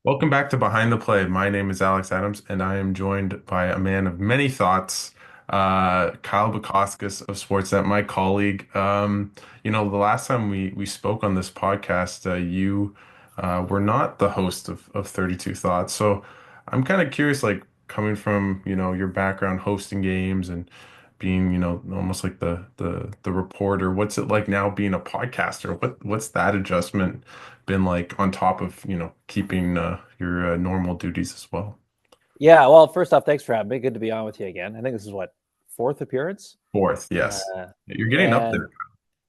Welcome back to Behind the Play. My name is Alex Adams, and I am joined by a man of many thoughts, Kyle Bukauskas of Sportsnet, my colleague. The last time we spoke on this podcast, you were not the host of 32 Thoughts. So I'm kind of curious, like coming from, your background hosting games and being, almost like the reporter, what's it like now being a podcaster? What's that adjustment been like on top of, keeping your normal duties as well? Yeah, well, first off, thanks for having me. Good to be on with you again. I think this is what, fourth appearance? Fourth, yes. Uh, You're getting up and there.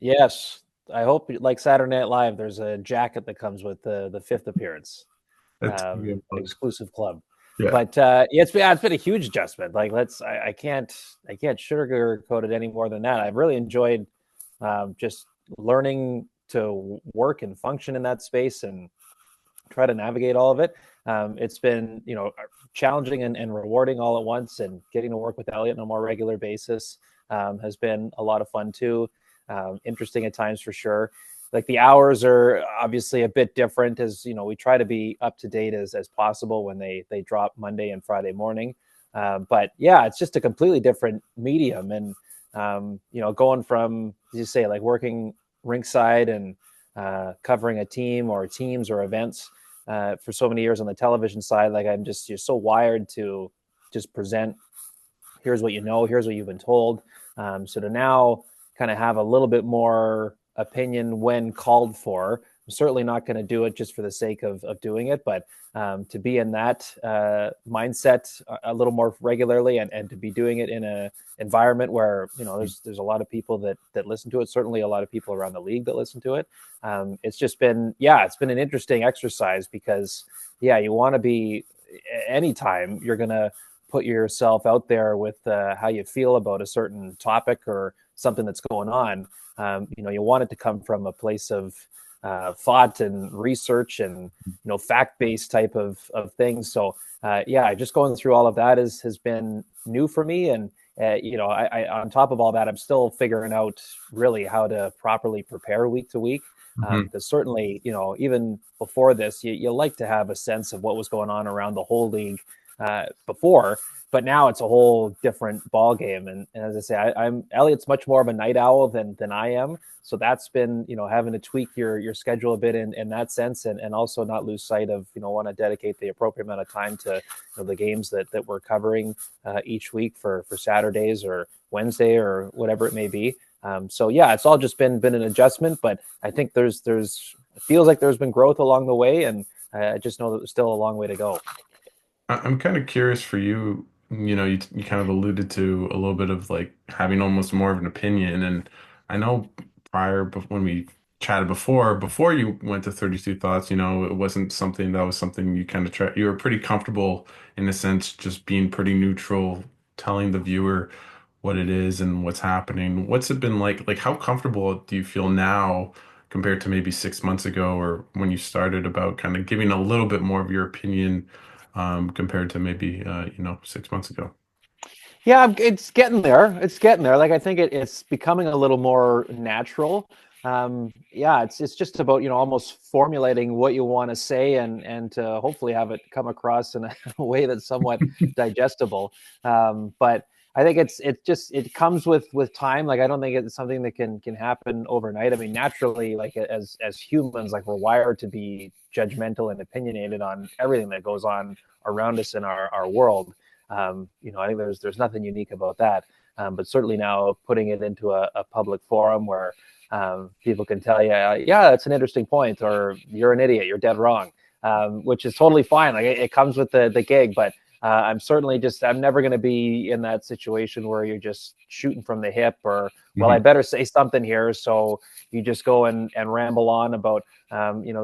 yes, I hope like Saturday Night Live, there's a jacket that comes with the fifth appearance, That's a good look. exclusive club. Yeah. But yeah, it's been a huge adjustment. Like I can't sugarcoat it any more than that. I've really enjoyed just learning to work and function in that space and try to navigate all of it. It's been, challenging and rewarding all at once, and getting to work with Elliot on a more regular basis has been a lot of fun too. Interesting at times for sure. Like the hours are obviously a bit different, as we try to be up to date as possible when they drop Monday and Friday morning. But yeah, it's just a completely different medium, and going from, as you say, like working rinkside and covering a team or teams or events for so many years on the television side. Like I'm just, you're so wired to just present, here's what you know, here's what you've been told. So to now kind of have a little bit more opinion when called for. I'm certainly not going to do it just for the sake of doing it, but to be in that mindset a little more regularly, and to be doing it in a environment where there's a lot of people that listen to it. Certainly, a lot of people around the league that listen to it. It's just been, yeah, it's been an interesting exercise because, yeah, you want to be, anytime you're going to put yourself out there with how you feel about a certain topic or something that's going on. You want it to come from a place of thought and research and fact-based type of things. So yeah, just going through all of that has been new for me, and I on top of all that, I'm still figuring out really how to properly prepare week to week. Mhm. Because certainly, even before this, you like to have a sense of what was going on around the whole league before, but now it's a whole different ball game. And as I say, I'm Elliot's much more of a night owl than I am, so that's been having to tweak your schedule a bit in that sense, and also not lose sight of want to dedicate the appropriate amount of time to the games that we're covering each week for Saturdays or Wednesday or whatever it may be. So yeah, it's all just been an adjustment, but I think there's it feels like there's been growth along the way, and I just know that there's still a long way to go. I'm kind of curious for you, you kind of alluded to a little bit of like having almost more of an opinion. And I know when we chatted before you went to 32 Thoughts, it wasn't something that was something you kind of you were pretty comfortable in a sense, just being pretty neutral, telling the viewer what it is and what's happening. What's it been like? Like, how comfortable do you feel now compared to maybe 6 months ago or when you started about kind of giving a little bit more of your opinion? Compared to maybe 6 months ago. Yeah, it's getting there. It's getting there. Like I think it's becoming a little more natural. Yeah, it's just about almost formulating what you want to say, and to hopefully have it come across in a way that's somewhat digestible. But I think it comes with time. Like I don't think it's something that can happen overnight. I mean, naturally, like as humans, like we're wired to be judgmental and opinionated on everything that goes on around us in our world. I think there's nothing unique about that. But certainly now putting it into a public forum where people can tell you, yeah, that's an interesting point, or you're an idiot, you're dead wrong, which is totally fine. Like it comes with the gig, but I'm never going to be in that situation where you're just shooting from the hip, or, well, I Mhm. better say something here. So you just go and ramble on about,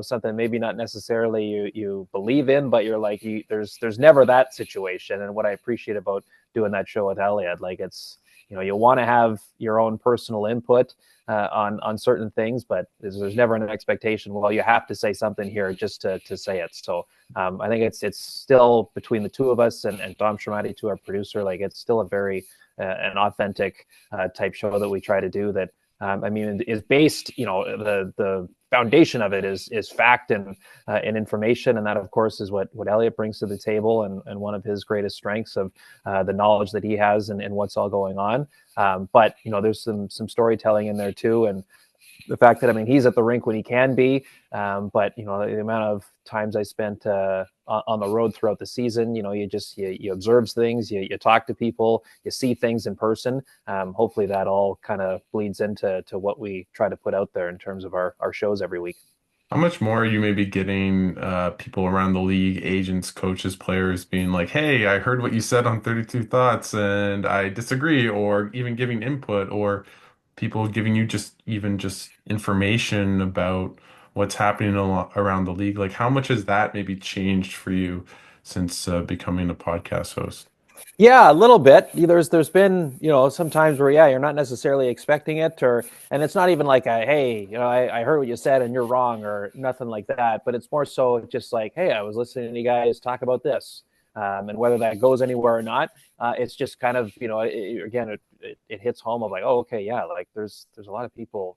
something maybe not necessarily you believe in, but you're like, there's never that situation. And what I appreciate about doing that show with Elliot, like it's, you want to have your own personal input on certain things, but there's never an expectation, well, you have to say something here just to say it. So I think it's still between the two of us and Dom Shamati, to our producer, like it's still a very an authentic type show that we try to do that. I mean, is based, the foundation of it is fact and information, and that of course is what Elliot brings to the table, and one of his greatest strengths of the knowledge that he has and what's all going on. But there's some storytelling in there too, and the fact that he's at the rink when he can be, but the amount of times I spent on the road throughout the season, you observe things, you talk to people, you see things in person. Hopefully that all kind of bleeds into what we try to put out there in terms of our shows every week. How much more are you maybe getting people around the league, agents, coaches, players being like, "Hey, I heard what you said on 32 Thoughts and I disagree," or even giving input, or people giving you just information about what's happening around the league? Like, how much has that maybe changed for you since becoming a podcast host? Yeah, a little bit. There's been some times where you're not necessarily expecting it, and it's not even like a hey, I heard what you said and you're wrong or nothing like that. But it's more so just like, hey, I was listening to you guys talk about this, and whether that goes anywhere or not, it's just kind of it hits home of like, oh, okay, yeah, like there's a lot of people.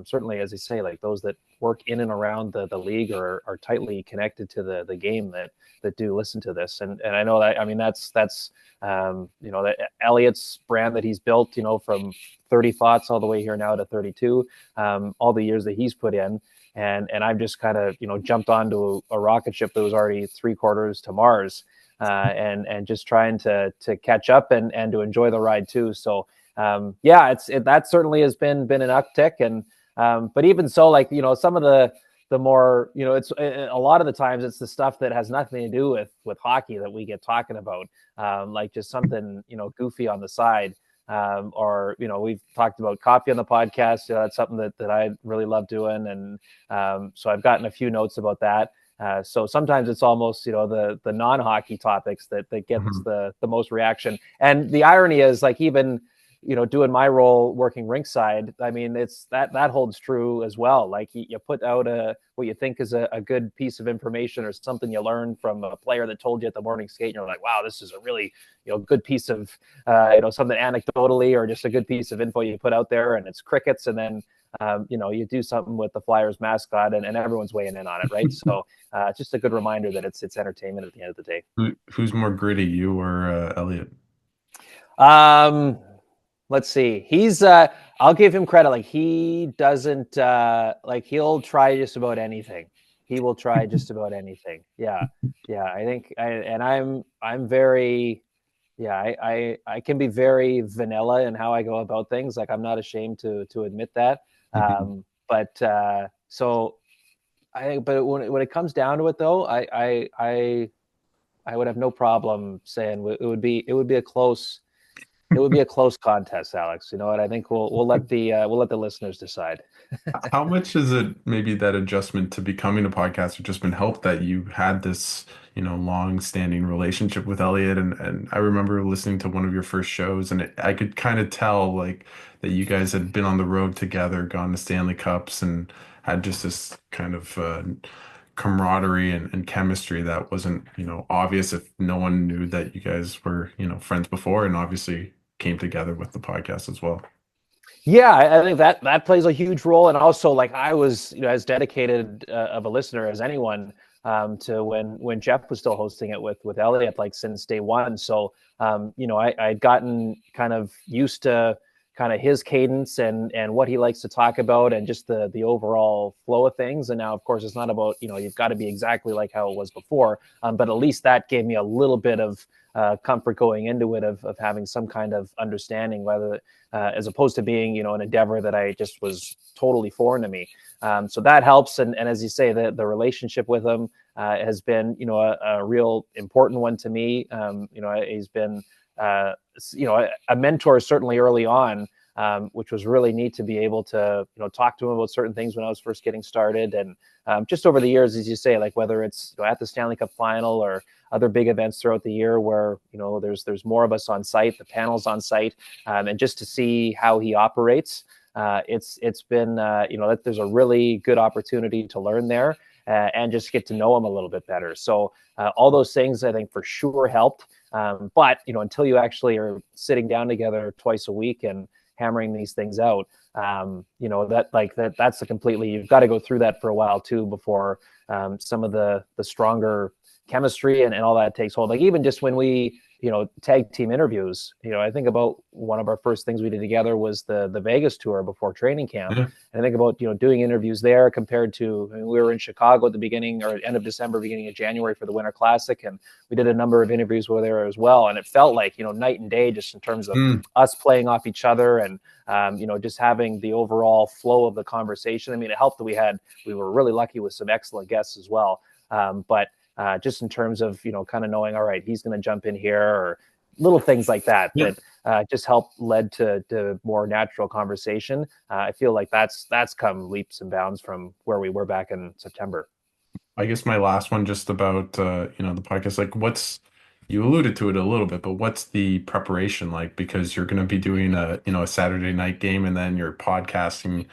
Certainly, as you say, like those that work in and around the league or are tightly connected to the game that do listen to this, and I know that that's that Elliot's brand that he's built, from 30 thoughts all the way here now to 32, all the years that he's put in, and I've just kind of jumped onto a rocket ship that was already 3/4 to Mars, and just trying to catch up and to enjoy the ride too. So that certainly has been an uptick, and but even so, like some of the more it's a lot of the times it's the stuff that has nothing to do with hockey that we get talking about, like just something goofy on the side, or we've talked about coffee on the podcast. That's something that I really love doing, and so I've gotten a few notes about that. So sometimes it's almost the non-hockey topics that gets Mhm. the most reaction. And the irony is, like, even doing my role working rinkside, it's that holds true as well. Like you put out what you think is a good piece of information or something you learned from a player that told you at the morning skate, and you're like, wow, this is a really good piece of something anecdotally or just a good piece of info you put out there, and it's crickets. And then you do something with the Flyers mascot, and everyone's weighing in on it, right? So just a good reminder that it's entertainment at the end of the day. Who's more gritty, you or Elliot? Um, let's see. I'll give him credit. Like he doesn't like he'll try just about anything. He will try just about anything. Yeah. Yeah. I think I'm very, yeah, I can be very vanilla in how I go about things. Like I'm not ashamed to admit that. But so I think, but when it comes down to it though, I would have no problem saying it would be a close contest, Alex. You know what? I think we'll let the listeners decide. How much is it maybe that adjustment to becoming a podcaster just been helped that you had this, long-standing relationship with Elliot, and I remember listening to one of your first shows, and I could kind of tell like that you guys had been on the road together, gone to Stanley Cups, and had just this kind of camaraderie and chemistry that wasn't, obvious if no one knew that you guys were, friends before, and obviously came together with the podcast as well. Yeah, I think that plays a huge role, and also like I was as dedicated of a listener as anyone, to when Jeff was still hosting it with Elliot, like since day one. So I'd gotten kind of used to kind of his cadence and what he likes to talk about, and just the overall flow of things. And now, of course, it's not about you've got to be exactly like how it was before, but at least that gave me a little bit of comfort going into it, of having some kind of understanding, whether as opposed to being an endeavor that I just was totally foreign to me. So that helps, and as you say, the relationship with him has been a real important one to me. He's been a mentor certainly early on, which was really neat to be able to talk to him about certain things when I was first getting started, and just over the years, as you say, like whether it's at the Stanley Cup final or other big events throughout the year where there's more of us on site, the panels on site, and just to see how he operates, it's been that there's a really good opportunity to learn there, and just get to know him a little bit better. So all those things I think for sure helped. But until you actually are sitting down together twice a week and hammering these things out, That's a completely, you've got to go through that for a while too before some of the stronger chemistry and all that takes hold. Like even just when we, tag team interviews, I think about one of our first things we did together was the Vegas tour before training camp. Yeah. And I think about, doing interviews there compared to, we were in Chicago at the beginning or end of December, beginning of January for the Winter Classic. And we did a number of interviews over there as well. And it felt like, night and day, just in terms of Mm. us playing off each other and, just having the overall flow of the conversation. I mean, it helped that we were really lucky with some excellent guests as well. But just in terms of, kind of knowing, all right, he's going to jump in here or little things like that, Yeah. just led to more natural conversation. I feel like that's come leaps and bounds from where we were back in September. I guess my last one just about the podcast, like you alluded to it a little bit, but what's the preparation like? Because you're gonna be doing a Saturday night game and then you're podcasting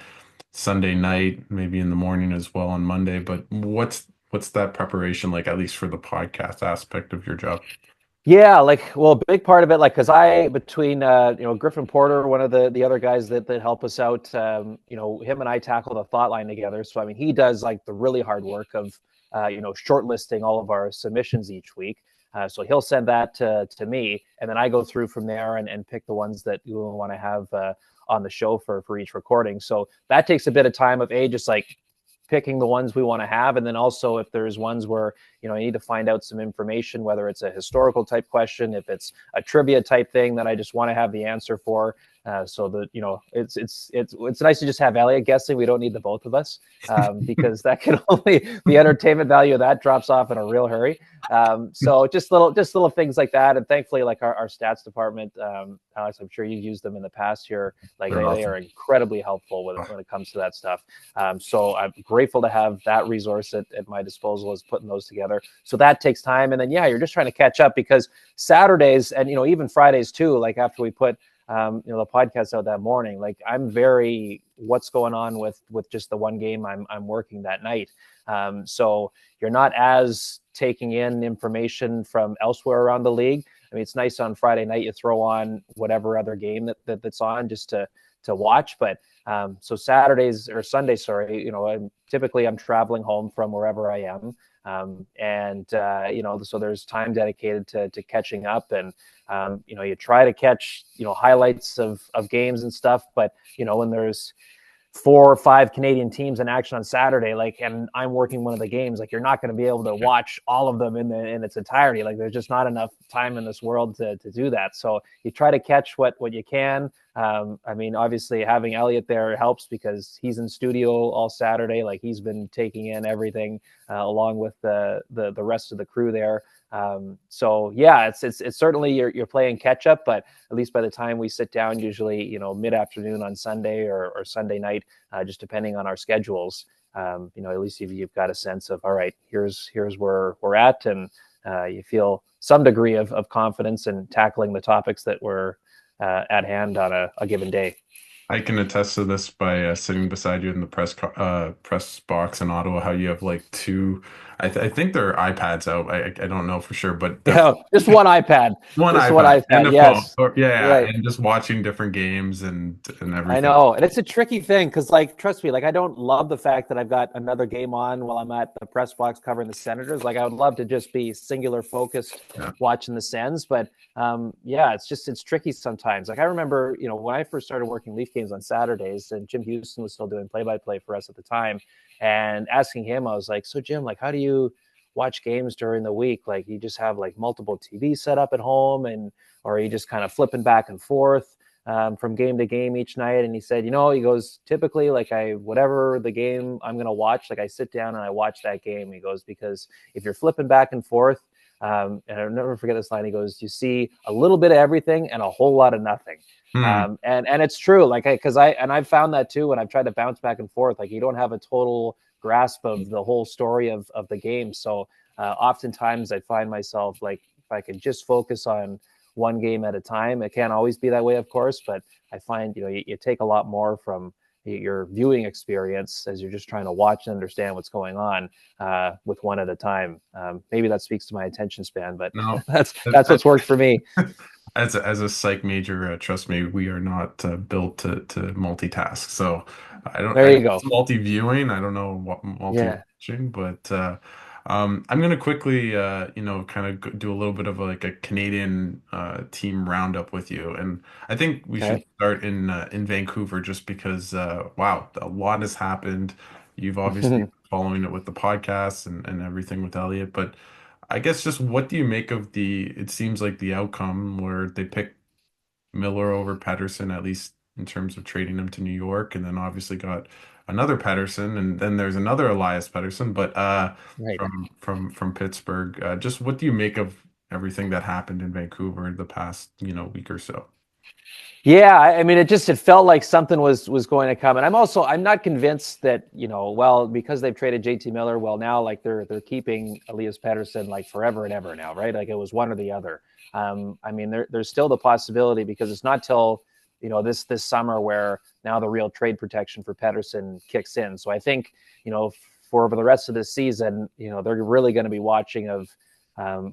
Sunday night, maybe in the morning as well on Monday. But what's that preparation like, at least for the podcast aspect of your job? Yeah, a big part of it, because between Griffin Porter, one of the other guys that help us out, him and I tackle the thought line together. So I mean, he does like the really hard work of shortlisting all of our submissions each week. So he'll send that to me, and then I go through from there and pick the ones that we want to have on the show for each recording. So that takes a bit of time of just like picking the ones we want to have. And then also if there's ones where, I need to find out some information, whether it's a historical type question, if it's a trivia type thing that I just want to have the answer for. So that, it's nice to just have Elliot guessing. We don't need the both of us because that can the entertainment value of that drops off in a real hurry. So just little things like that. And thankfully, like our stats department, Alex, I'm sure you've used them in the past here. Like They're they awesome. are incredibly helpful when it comes to that stuff. So I'm grateful to have that resource at my disposal as putting those together. So that takes time. And then, you're just trying to catch up because Saturdays and, even Fridays too, like after we put, the podcast out that morning, like I'm very what's going on with just the one game I'm working that night. So you're not as taking in information from elsewhere around the league. I mean, it's nice on Friday night, you throw on whatever other game that's on just to watch. But so Saturdays or Sundays, sorry, I'm traveling home from wherever I am. So there's time dedicated to catching up and, you try to catch, highlights of games and stuff, but, when there's 4 or 5 Canadian teams in action on Saturday, and I'm working one of the games, you're not going to be able to watch all of them in its entirety. There's just not enough time in this world to do that. So you try to catch what you can. I mean, obviously having Elliot there helps because he's in studio all Saturday. He's been taking in everything along with the rest of the crew there. So yeah, it's certainly you're playing catch up, but at least by the time we sit down, usually, mid-afternoon on Sunday or Sunday night, just depending on our schedules, at least you've got a sense of, all right, here's where we're at. And you feel some degree of confidence in tackling the topics that were at hand on a given day. I can attest to this by sitting beside you in the press box in Ottawa. How you have like two, I think there are iPads out. I don't know for sure, but Yeah, just one iPad, one just one iPad and iPad. a phone. Yes, Or, yeah, right. and just watching different games and I everything. know. And it's a tricky thing because, trust me, I don't love the fact that I've got another game on while I'm at the press box covering the Senators. I would love to just be singular focused Yeah. watching the Sens. But it's tricky sometimes. I remember, when I first started working Leaf games on Saturdays and Jim Huston was still doing play by play for us at the time and asking him, I was like, so Jim, how do you watch games during the week? You just have multiple TVs set up at home or are you just kind of flipping back and forth? From game to game each night. And he said, he goes, typically whatever the game I'm going to watch, I sit down and I watch that game. He goes, because if you're flipping back and forth, and I'll never forget this line, he goes, you see a little bit of everything and a whole lot of nothing. Hmm. And it's true. I've found that too, when I've tried to bounce back and forth, you don't have a total grasp of the whole story of the game. So oftentimes I find myself if I could just focus on one game at a time. It can't always be that way, of course, but I find, you take a lot more from your viewing experience as you're just trying to watch and understand what's going on with one at a time. Maybe that speaks to my attention span, but No, that's that, what's worked for me. as a psych major, trust me, we are not built to multitask. So There I know you go. it's multi-viewing. I don't know what Yeah. multi-watching, but I'm gonna quickly kind of do a little bit of like a Canadian team roundup with you, and I think we should Okay. start in Vancouver just because wow, a lot has happened. You've obviously been following it with the podcast and everything with Elliot, but I guess just what do you make of it seems like the outcome where they picked Miller over Pettersson, at least in terms of trading him to New York, and then obviously got another Pettersson, and then there's another Elias Pettersson, but Right. from Pittsburgh. Just what do you make of everything that happened in Vancouver the past, week or so? Yeah, I mean, it felt like something was going to come, and I'm not convinced that well, because they've traded JT Miller, well now like they're keeping Elias Pettersson like forever and ever now, right? Like it was one or the other. I mean, there's still the possibility because it's not till this summer where now the real trade protection for Pettersson kicks in. So I think for the rest of this season, they're really going to be watching of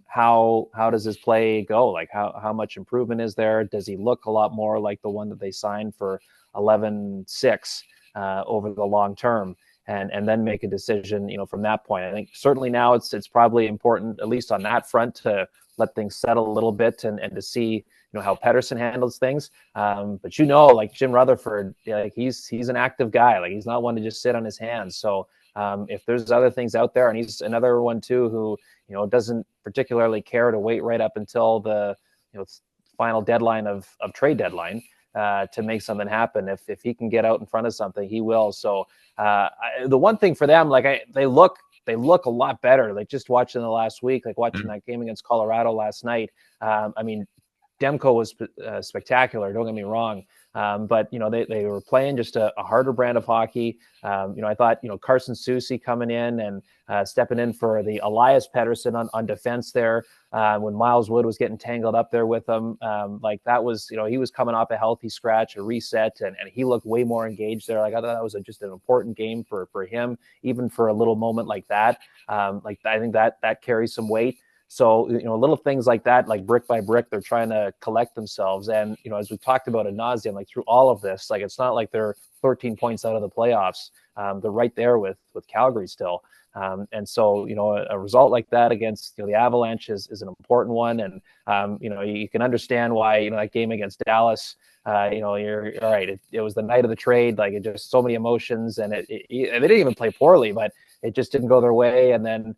how does his play go? Like how much improvement is there? Does he look a lot more like the one that they signed for 11-6 over the long term? And then make a decision, from that point. I think certainly now it's probably important, at least on that front, to let things settle a little bit and to see how Pettersson handles things. But like Jim Rutherford, like he's an active guy. Like he's not one to just sit on his hands. So if there's other things out there, and he's another one too who doesn't particularly care to wait right up until the final deadline of trade deadline to make something happen. If he can get out in front of something, he will. So the one thing for them, like they look a lot better. Like just watching the last week, like watching that game against Colorado last night. I mean, Demko was spectacular. Don't get me wrong. But they were playing just a harder brand of hockey. I thought Carson Soucy coming in and stepping in for the Elias Pettersson on defense there when Miles Wood was getting tangled up there with him. Like that was he was coming off a healthy scratch, a reset, and he looked way more engaged there. Like I thought that was just an important game for him, even for a little moment like that. Like I think that carries some weight. So, little things like that, like brick by brick, they're trying to collect themselves. And, as we talked about ad nauseum, like through all of this, like it's not like they're 13 points out of the playoffs. They're right there with Calgary still. And so, a result like that against the Avalanche is an important one. And, you can understand why, that game against Dallas, you're all right. It was the night of the trade. Like it just so many emotions and they didn't even play poorly, but it just didn't go their way. And then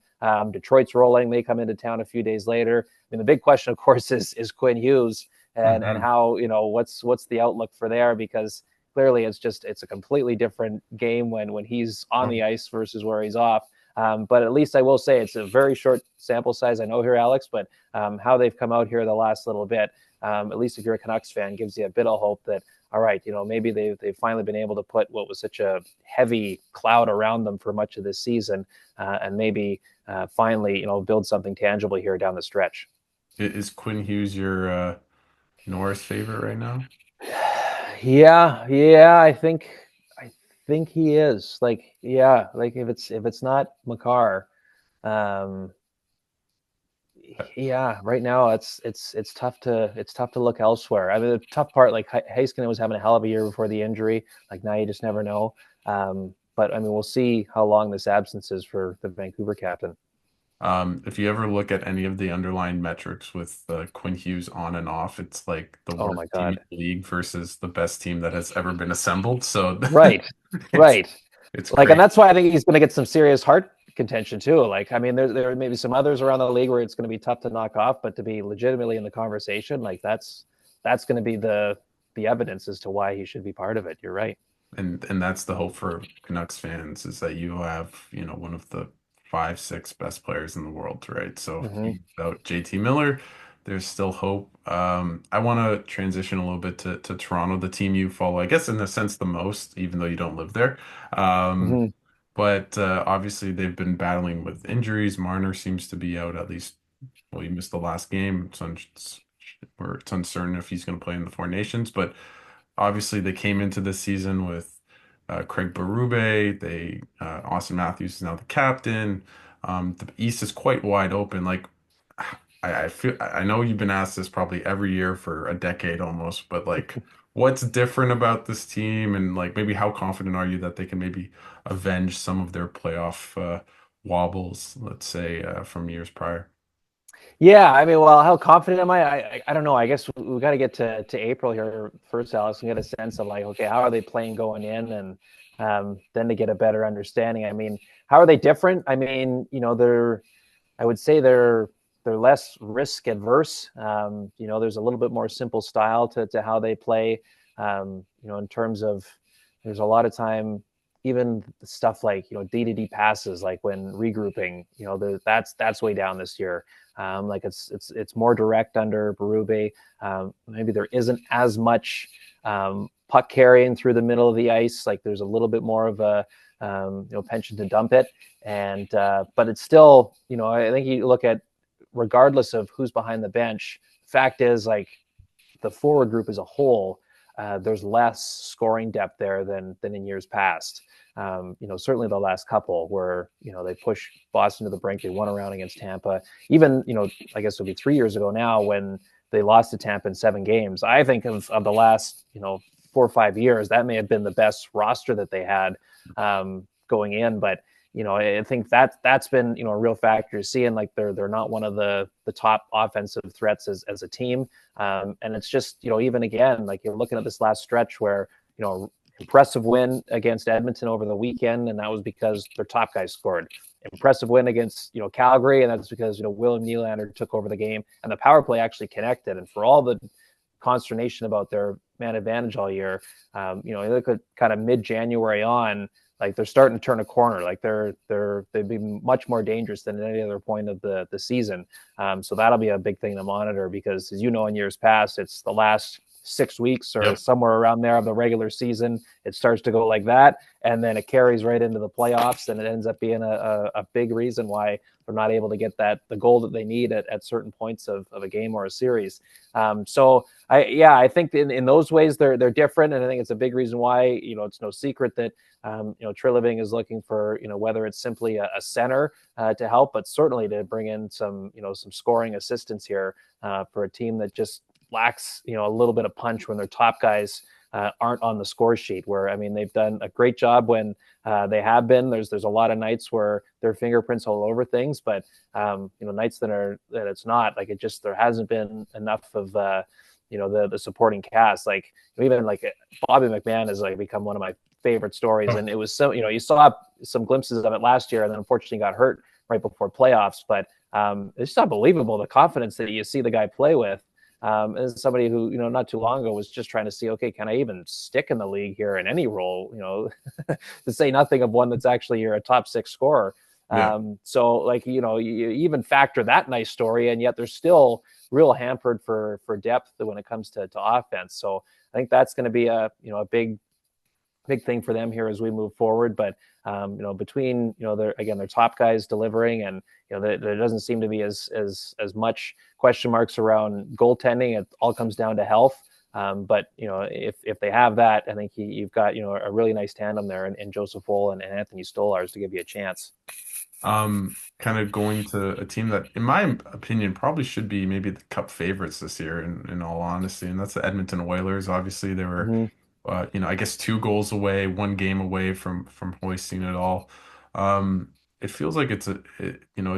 Detroit's rolling. They come into town a few days later. I mean, the big question, of course, is Quinn Hughes and Mhm. how what's the outlook for there, because clearly it's a completely different game when he's on the ice versus where he's off. But at least I will say it's a very short sample size. I know here, Alex, but how they've come out here the last little bit, at least if you're a Canucks fan, gives you a bit of hope that all right, maybe they've finally been able to put what was such a heavy cloud around them for much of this season, and maybe finally, build something tangible here down the stretch. Is Quinn Hughes your Norris favorite right now? Yeah, I think he is. Like, yeah, like if it's not Makar, um, yeah, right now it's tough to look elsewhere. I mean, the tough part, like Heiskanen was having a hell of a year before the injury. Like now you just never know. But I mean, we'll see how long this absence is for the Vancouver captain. If you ever look at any of the underlying metrics with Quinn Hughes on and off, it's like the Oh worst my team in God. the league versus the best team that has ever been assembled. So Right, it's right. it's Like, and crazy. that's why I think he's going to get some serious heart contention too. Like, I mean, there may be some others around the league where it's going to be tough to knock off, but to be legitimately in the conversation, like that's going to be the evidence as to why he should be part of it. You're right. And that's the hope for Canucks fans is that you have, one of the five, six best players in the world, right? So Hmm. even without JT Miller, there's still hope. I want to transition a little bit to Toronto, the team you follow, I guess in a sense the most, even though you don't live there. Um, Hmm. but obviously they've been battling with injuries. Marner seems to be out at least, well, he missed the last game. Or it's uncertain if he's going to play in the Four Nations, but obviously, they came into this season with Craig Berube. Austin Matthews is now the captain. The East is quite wide open. Like, I know you've been asked this probably every year for a decade almost, but like what's different about this team and like maybe how confident are you that they can maybe avenge some of their playoff wobbles, let's say from years prior? Yeah, I mean, well, how confident am I? I don't know. I guess we got to get to April here first, Alex, and get a sense of like, okay, how are they playing going in, and then to get a better understanding. I mean, how are they different? I mean, I would say they're less risk adverse. There's a little bit more simple style to how they play. In terms of there's a lot of time, even stuff like D-to-D passes, like when regrouping, that's way down this year. Like it's more direct under Berube. Maybe there isn't as much puck carrying through the middle of the ice. Like there's a little bit more of a penchant to dump it, and but it's still, I think you look at regardless of who's behind the bench. Fact is, like the forward group as a whole, there's less scoring depth there than in years past. Certainly the last couple where they push Boston to the brink. They won a round against Tampa. Even I guess it'll be 3 years ago now when they lost to Tampa in 7 games. I think of the last 4 or 5 years, that may have been the best roster that they had going in. But I think that's been a real factor. Seeing like they're not one of the top offensive threats as a team, and it's just even again like you're looking at this last stretch where impressive win against Edmonton over the weekend, and that was because their top guys scored. Impressive win against Calgary, and that's because William Nylander took over the game, and the power play actually connected. And for all the consternation about their man advantage all year, you look at kind of mid-January on, like they're starting to turn a corner. Like they'd be much more dangerous than at any other point of the season. So that'll be a big thing to monitor because, as in years past, it's the last 6 weeks or Yep. somewhere around there of the regular season. It starts to go like that, and then it carries right into the playoffs, and it ends up being a big reason why they're not able to get the goal that they need at certain points of a game or a series. So I think in those ways they're different, and I think it's a big reason why it's no secret that Trilliving is looking for whether it's simply a center to help, but certainly to bring in some some scoring assistance here for a team that just lacks a little bit of punch when their top guys aren't on the score sheet. Where I mean they've done a great job when they have been. There's a lot of nights where their fingerprints all over things, but nights that it's not like it just there hasn't been enough of the supporting cast. Like even like Bobby McMahon has like become one of my favorite stories, Oh, and it was so you saw some glimpses of it last year, and then unfortunately got hurt right before playoffs. But it's just unbelievable the confidence that you see the guy play with. As somebody who not too long ago was just trying to see, okay, can I even stick in the league here in any role? To say nothing of one that's actually you're a top 6 scorer. yeah. So like you even factor that nice story, and yet there's still real hampered for depth when it comes to offense. So I think that's going to be a big thing for them here as we move forward. But between their top guys delivering, and there doesn't seem to be as much question marks around goaltending. It all comes down to health. But if they have that, I think you've got a really nice tandem there in Joseph Woll and Anthony Stolarz to give you a chance. Kind of going to a team that, in my opinion, probably should be maybe the Cup favorites this year, in all honesty, and that's the Edmonton Oilers. Obviously, they were, Mm-hmm. I guess 2 goals away, 1 game away from hoisting it all. It feels like it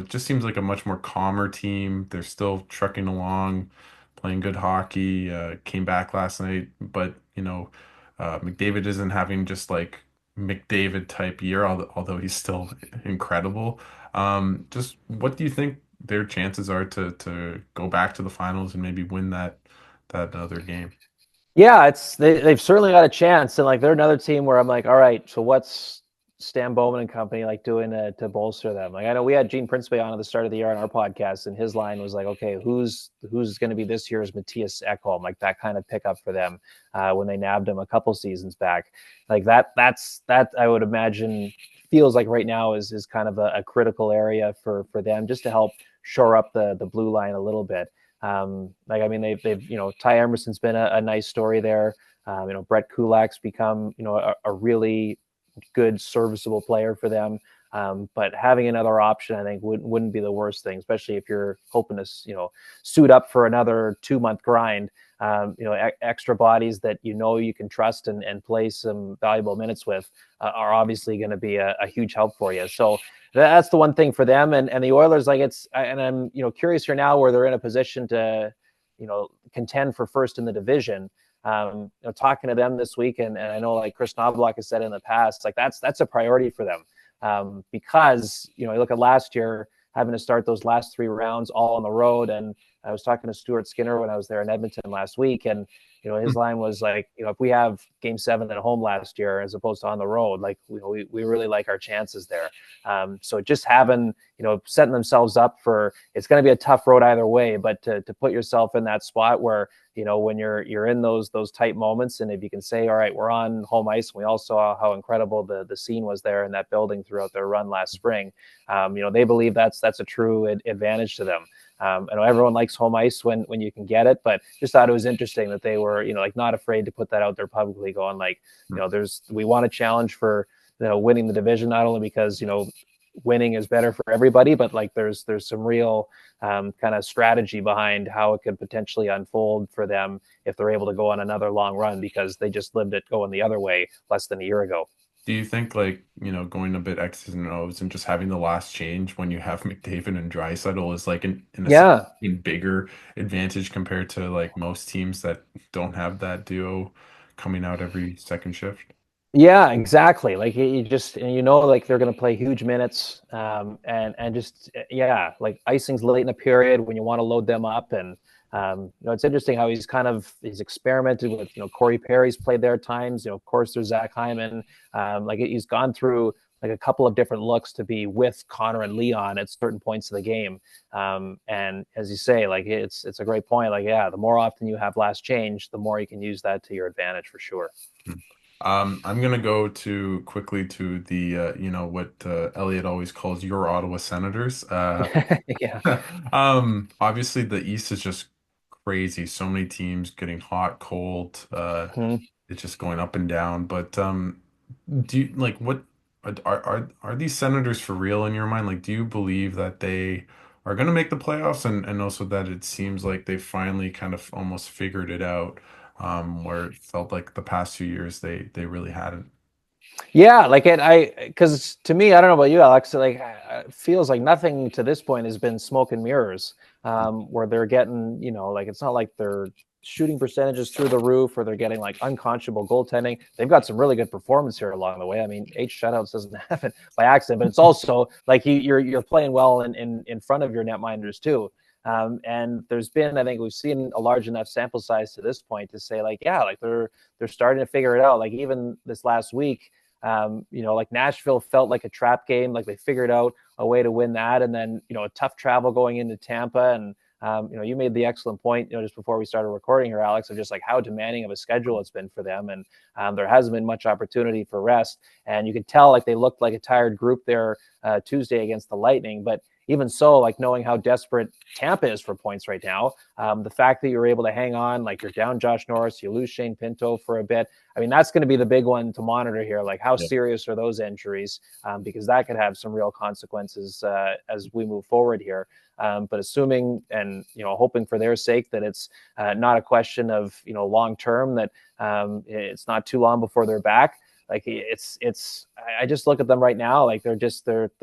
just seems like a much more calmer team. They're still trucking along, playing good hockey. Came back last night, but McDavid isn't having just like McDavid type year, although he's still incredible. Just what do you think their chances are to go back to the finals and maybe win that other game? Yeah, they've certainly got a chance, and like they're another team where I'm like, all right, so what's Stan Bowman and company like doing to bolster them? Like I know we had Gene Principe on at the start of the year on our podcast, and his line was like, okay, who's going to be this year's Matthias Ekholm, like that kind of pickup for them when they nabbed him a couple seasons back, like that I would imagine feels like right now is kind of a critical area for them just to help shore up the blue line a little bit. Like I mean, they've Ty Emerson's been a nice story there. Brett Kulak's become a really good serviceable player for them. But having another option, I think, wouldn't be the worst thing, especially if you're hoping to, suit up for another 2-month grind. Extra bodies that you can trust and play some valuable minutes with are obviously going to be a huge help for you. So that's the one thing for them, and the Oilers, and I'm curious here now where they're in a position to contend for first in the division. Talking to them this week, and I know like Chris Knobloch has said in the past, like that's a priority for them, because you look at last year having to start those last 3 rounds all on the road. And I was talking to Stuart Skinner when I was there in Edmonton last week, and his line was like, if we have Game 7 at home last year as opposed to on the road, like we really like our chances there. So just having setting themselves up for, it's going to be a tough road either way, but to put yourself in that spot where when you're in those tight moments, and if you can say, all right, we're on home ice, and we all saw how incredible the scene was there in that building throughout their run last spring. They believe that's a true advantage to them. I know everyone likes home ice when you can get it, but just thought it was interesting that they were, not afraid to put that out there publicly, going like, we want a challenge for, winning the division, not only because, winning is better for everybody, but like there's some real kind of strategy behind how it could potentially unfold for them if they're able to go on another long run, because they just lived it going the other way less than a year ago. Do you think like, going a bit X's and O's and just having the last change when you have McDavid and Draisaitl is like in a Yeah. significantly bigger advantage compared to like most teams that don't have that duo coming out every second shift? Yeah, exactly. Like you just, like they're going to play huge minutes, and just yeah, like icing's late in the period when you want to load them up. And it's interesting how he's experimented with, Corey Perry's played there at times. Of course, there's Zach Hyman. Like he's gone through like a couple of different looks to be with Connor and Leon at certain points of the game. And as you say, like it's a great point. Like, yeah, the more often you have last change, the more you can use that to your advantage for sure. Hmm. I'm gonna go to quickly to the what Elliot always calls your Ottawa Senators. Yeah. Obviously the East is just crazy. So many teams getting hot, cold. Mhm. It's just going up and down. But do you like what are these Senators for real in your mind? Like, do you believe that they are going to make the playoffs, and also that it seems like they finally kind of almost figured it out, where it felt like the past 2 years they really hadn't. Yeah, like because to me, I don't know about you, Alex, like it feels like nothing to this point has been smoke and mirrors, where they're getting, like it's not like they're shooting percentages through the roof, or they're getting like unconscionable goaltending. They've got some really good performance here along the way. I mean, 8 shutouts doesn't happen by accident, but it's also like you're playing well in front of your netminders too. And there's been, I think we've seen a large enough sample size to this point to say like, yeah, like they're starting to figure it out. Like even this last week, like Nashville felt like a trap game. Like they figured out a way to win that, and then a tough travel going into Tampa. And you made the excellent point, just before we started recording here, Alex, of just like how demanding of a schedule it's been for them, and there hasn't been much opportunity for rest. And you could tell like they looked like a tired group there Tuesday against the Lightning, but even so, like knowing how desperate Tampa is for points right now, the fact that you're able to hang on, like you're down Josh Norris, you lose Shane Pinto for a bit. I mean, that's going to be the big one to monitor here. Like, how Yeah. serious are those injuries? Because that could have some real consequences as we move forward here. But assuming and hoping for their sake that it's not a question of long term, that it's not too long before they're back. Like I just look at them right now. Like they're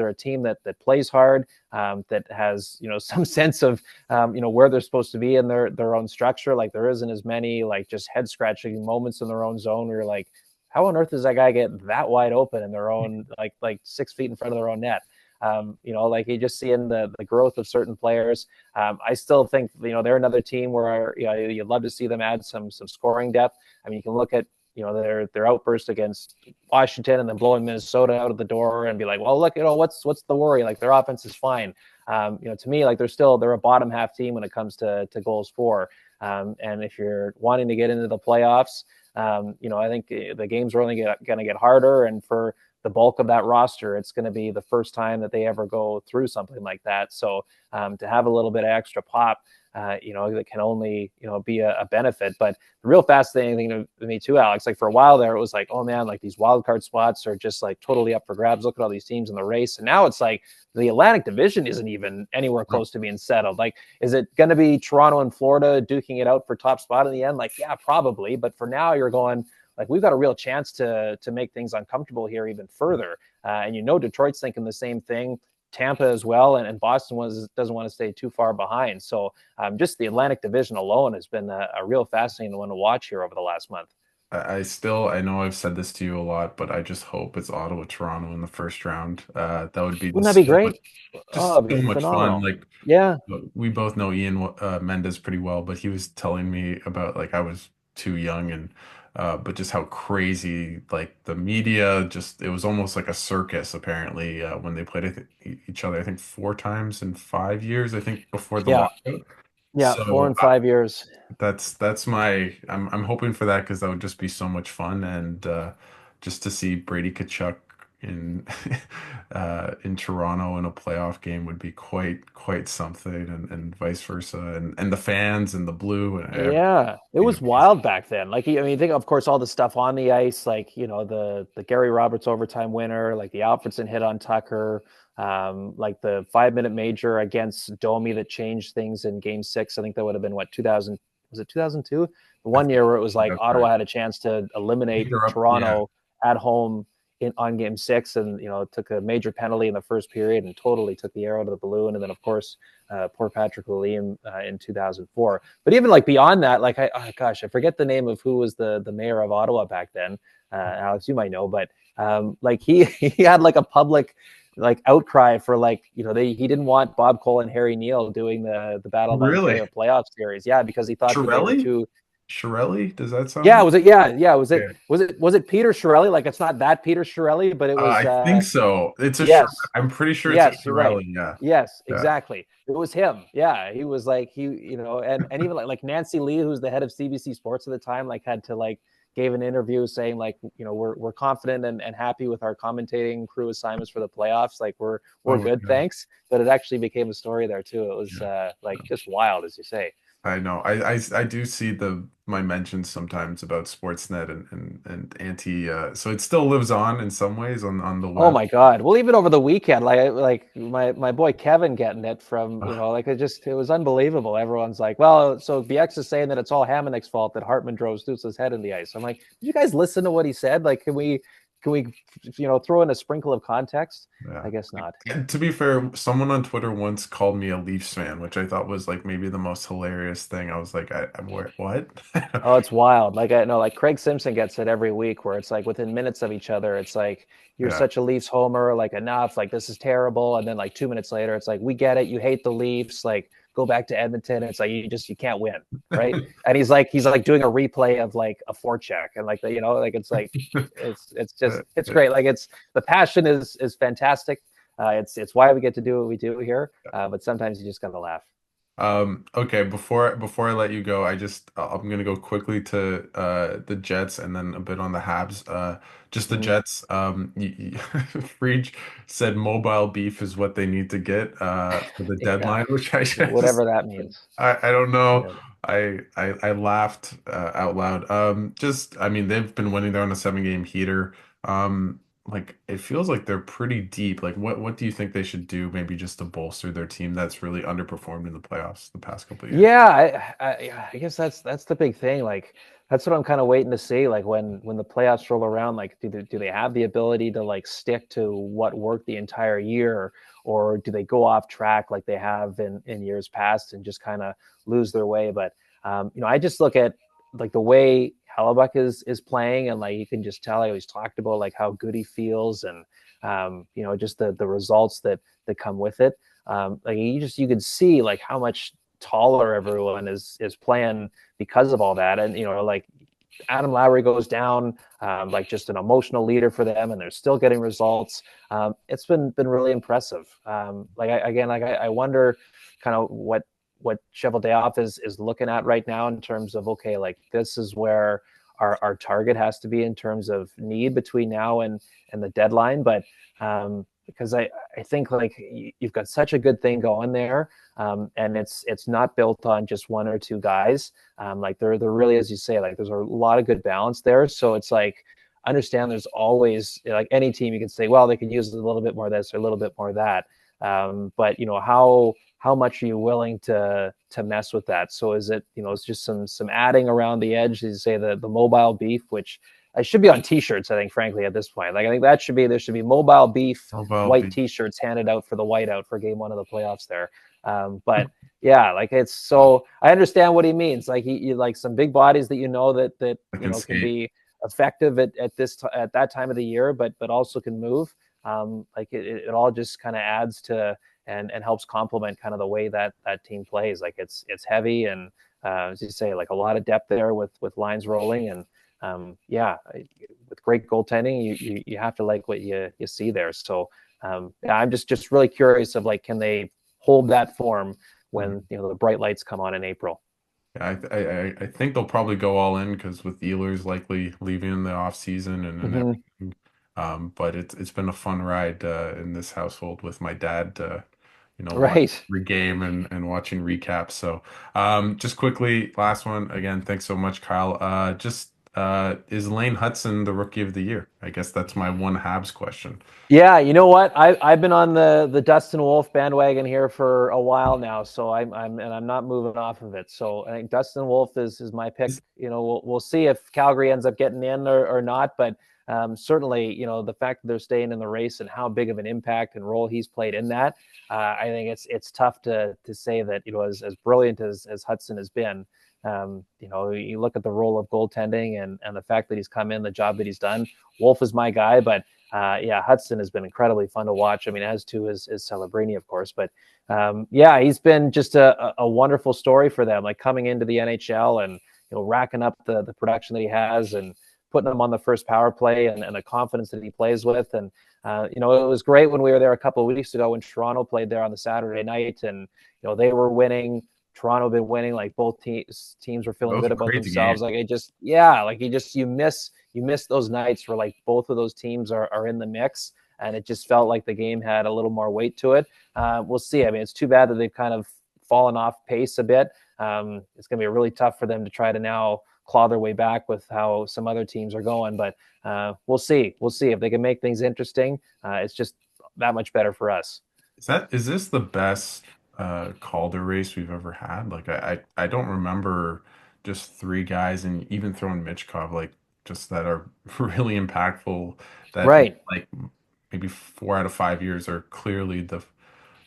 a team that plays hard, that has some sense of where they're supposed to be in their own structure. Like there isn't as many like just head scratching moments in their own zone where you're like, how on earth does that guy get that wide open in their own like 6 feet in front of their own net? Like you just seeing the growth of certain players. I still think they're another team where you'd love to see them add some scoring depth. I mean, you can look at their outburst against Washington and then blowing Minnesota out of the door and be like, well, look, what's the worry? Like their offense is fine. To me, like they're a bottom half team when it comes to goals for. And if you're wanting to get into the playoffs, I think the games are only going to get harder. And for the bulk of that roster. It's going to be the first time that they ever go through something like that. So to have a little bit of extra pop, that can only, be a benefit. But the real fascinating thing to me too, Alex, like for a while there, it was like, oh man, like these wild card spots are just like totally up for grabs. Look at all these teams in the race. And now it's like the Atlantic Division isn't even anywhere close to being settled. Like, is it going to be Toronto and Florida duking it out for top spot in the end? Like, yeah, probably. But for now, you're going, like, we've got a real chance to make things uncomfortable here even further. And Detroit's thinking the same thing. Tampa as well, and Boston doesn't want to stay too far behind. So just the Atlantic Division alone has been a real fascinating one to watch here over the last month. I know I've said this to you a lot, but I just hope it's Ottawa Toronto in the first round. That would be Wouldn't that be great? Oh, just it'd be so much fun. phenomenal. Like Yeah, we both know Ian Mendes pretty well, but he was telling me about, like, I was too young, and but just how crazy, like, the media, just it was almost like a circus apparently when they played each other. I think 4 times in 5 years. I think before the yeah, lockout. yeah. four So and 5 years. that's my I'm hoping for that, because that would just be so much fun, and just to see Brady Tkachuk in in Toronto in a playoff game would be quite something, and vice versa, and the fans and the blue and Yeah, it everything was amazing. wild back then. Like, I mean, think of course all the stuff on the ice, like the Gary Roberts overtime winner, like the Alfredson hit on Tucker, like the 5 minute major against Domi that changed things in Game 6. I think that would have been what 2000 was it 2002? The I one think year where it was like that's right. Ottawa had a chance to eliminate Peter up, yeah. Toronto at home on Game 6, and took a major penalty in the first period and totally took the air out of the balloon. And then of course, poor Patrick Lalime in 2004. But even like beyond that, like I forget the name of who was the mayor of Ottawa back then. Alex, you might know, but like he had like a public like outcry for like he didn't want Bob Cole and Harry Neal doing the Battle of Really? Ontario playoff series, yeah, because he thought that they were Shirelli? too. Shirelli? Does that Yeah, sound? was it? Yeah, was it? Yeah. Was it Peter Chiarelli? Like, it's not that Peter Chiarelli, but it was. I think so. Yes, I'm pretty sure it's a yes, you're right. Shirelli. Yeah. Yes, Yeah. exactly. It was him. Yeah, he was like and even like Nancy Lee, who's the head of CBC Sports at the time, like had to like gave an interview saying like we're confident and happy with our commentating crew assignments for the playoffs. Like we're Oh my good, God. thanks. But it actually became a story there too. It was Yeah. like just wild, as you say. I know. I do see my mentions sometimes about Sportsnet and anti so it still lives on in some ways on the Oh web. my God. Well, even over the weekend, like my boy Kevin getting it from, Ugh. like it was unbelievable. Everyone's like, well, so BX is saying that it's all Hamannik's fault that Hartman drove Stutz's head in the ice. I'm like, did you guys listen to what he said? Like, can we throw in a sprinkle of context? Yeah. I guess not. To be fair, someone on Twitter once called me a Leafs fan, which I thought was like maybe the most hilarious thing. I was like, what? Oh, it's wild. Like I know, like Craig Simpson gets it every week where it's like within minutes of each other, it's like you're Yeah. such a Leafs homer, like enough, like this is terrible. And then like 2 minutes later, it's like we get it, you hate the Leafs, like go back to Edmonton. It's like you can't win, right? And he's like doing a replay of like a forecheck and like like it's like it's just it's great. Like it's the passion is fantastic. It's why we get to do what we do here. But sometimes you just gotta laugh. Okay, before I let you go, I'm gonna go quickly to the Jets and then a bit on the Habs. Just the Mhm. Jets. Freed said mobile beef is what they need to get for the Yeah, deadline, which I just whatever that means. I don't know. Whatever. I laughed out loud. Just I mean they've been winning. They're on a 7 game heater. Like it feels like they're pretty deep. Like what do you think they should do maybe just to bolster their team that's really underperformed in the playoffs the past couple of years? Yeah, I guess that's the big thing. Like that's what I'm kind of waiting to see. Like when the playoffs roll around, like do they have the ability to like stick to what worked the entire year, or do they go off track like they have in years past and just kind of lose their way? But I just look at like the way Hellebuck is playing, and like you can just tell. I always talked about like how good he feels, and just the results that come with it. Like you could see like how much taller everyone is playing because of all that. And like Adam Lowry goes down, like just an emotional leader for them, and they're still getting results. It's been really impressive. I wonder kind of what Cheveldayoff is looking at right now in terms of, okay, like this is where our target has to be in terms of need between now and the deadline. But because I think like you've got such a good thing going there, and it's not built on just one or two guys. Like they're really, as you say, like there's a lot of good balance there. So it's like understand there's always like any team you can say, well, they could use a little bit more of this or a little bit more of that. But how much are you willing to mess with that? So is it it's just some adding around the edge, as you say, the mobile beef, which I should be on T-shirts. I think, frankly, at this point, like I think there should be mobile beef How about white the T-shirts handed out for the whiteout for Game 1 of the playoffs there. But yeah, like it's so I understand what he means. Like he like some big bodies that that I can can skate? be effective at that time of the year, but also can move. Like it all just kind of adds to and helps complement kind of the way that team plays. Like it's heavy and as you say, like a lot of depth there with lines rolling and yeah, with great goaltending, you have to like what you see there. So yeah, I'm just really curious of like can they hold that form when the bright lights come on in April. I think they'll probably go all in because with Ehlers likely leaving in the off season and Mm-hmm. everything. But it's been a fun ride in this household with my dad. Watching Right. every game and watching recaps. So just quickly, last one again. Thanks so much, Kyle. Just is Lane Hutson the rookie of the year? I guess that's my one Habs question. Yeah, you know what? I've been on the Dustin Wolf bandwagon here for a while now, so I'm not moving off of it. So I think Dustin Wolf is my pick. Is, We'll see if Calgary ends up getting in or not, but certainly the fact that they're staying in the race and how big of an impact and role he's played in that, I think it's tough to say that as brilliant as Hutson has been. You look at the role of goaltending and the fact that he's come in, the job that he's done. Wolf is my guy, but yeah, Hutson has been incredibly fun to watch. I mean, as to is Celebrini, of course, but yeah, he's been just a wonderful story for them. Like coming into the NHL and racking up the production that he has and putting him on the first power play and the confidence that he plays with. And it was great when we were there a couple of weeks ago when Toronto played there on the Saturday night, and they were winning. Toronto been winning, like both teams were feeling those good were about crazy games. themselves. Like it just, yeah, like you miss those nights where like both of those teams are in the mix, and it just felt like the game had a little more weight to it. We'll see. I mean, it's too bad that they've kind of fallen off pace a bit. It's going to be really tough for them to try to now claw their way back with how some other teams are going, but we'll see. We'll see if they can make things interesting. It's just that much better for us. Is this the best Calder race we've ever had? Like I don't remember just three guys and even throwing Mitchkov like just that are really impactful that Right. like maybe 4 out of 5 years are clearly the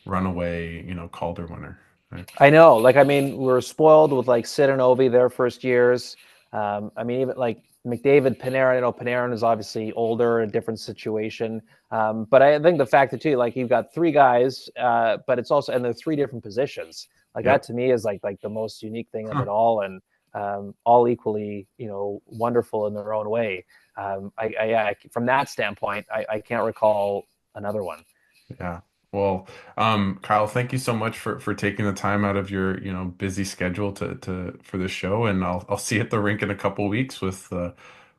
runaway, Calder winner. Right? I know. Like, I mean, we were spoiled with like Sid and Ovi their first years. I mean, even like McDavid, Panarin. Panarin is obviously older, a different situation. But I think the fact that too, like, you've got three guys, but it's also and they're three different positions. Like that Yep. to me is like the most unique thing of Huh. it all, and all equally, wonderful in their own way. Yeah, from that standpoint, I can't recall another one. Yeah. Well, Kyle, thank you so much for taking the time out of your, busy schedule to for this show, and I'll see you at the rink in a couple weeks with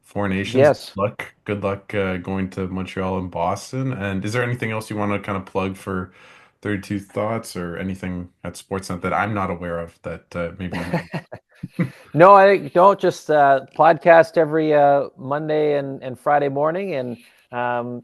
Four Nations. Yes. Good luck going to Montreal and Boston. And is there anything else you want to kind of plug for 32 Thoughts or anything at Sportsnet that I'm not aware of that maybe you know? No, I don't. Just podcast every Monday and Friday morning, and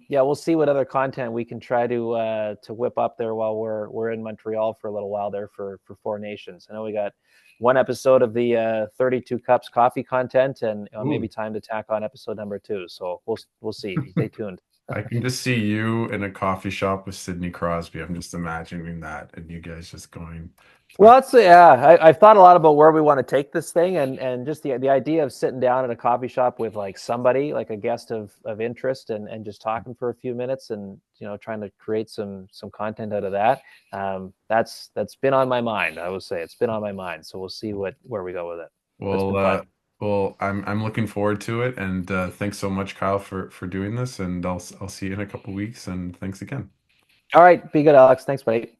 yeah, we'll see what other content we can try to whip up there while we're in Montreal for a little while there for Four Nations. I know we got one episode of the 32 Cups coffee content, and maybe Ooh, time to tack on episode number two. So we'll see. Stay tuned. I can just see you in a coffee shop with Sidney Crosby. I'm just imagining that, and you guys just going. Well, it's yeah. I've thought a lot about where we want to take this thing, and just the idea of sitting down at a coffee shop with like somebody, like a guest of interest, and just talking for a few minutes, and trying to create some content out of that. That's been on my mind. I would say it's been on my mind. So we'll see where we go with it. But it's Well, been fun. I'm looking forward to it, and thanks so much, Kyle, for doing this. And I'll see you in a couple weeks. And thanks again. All right, be good, Alex. Thanks, buddy.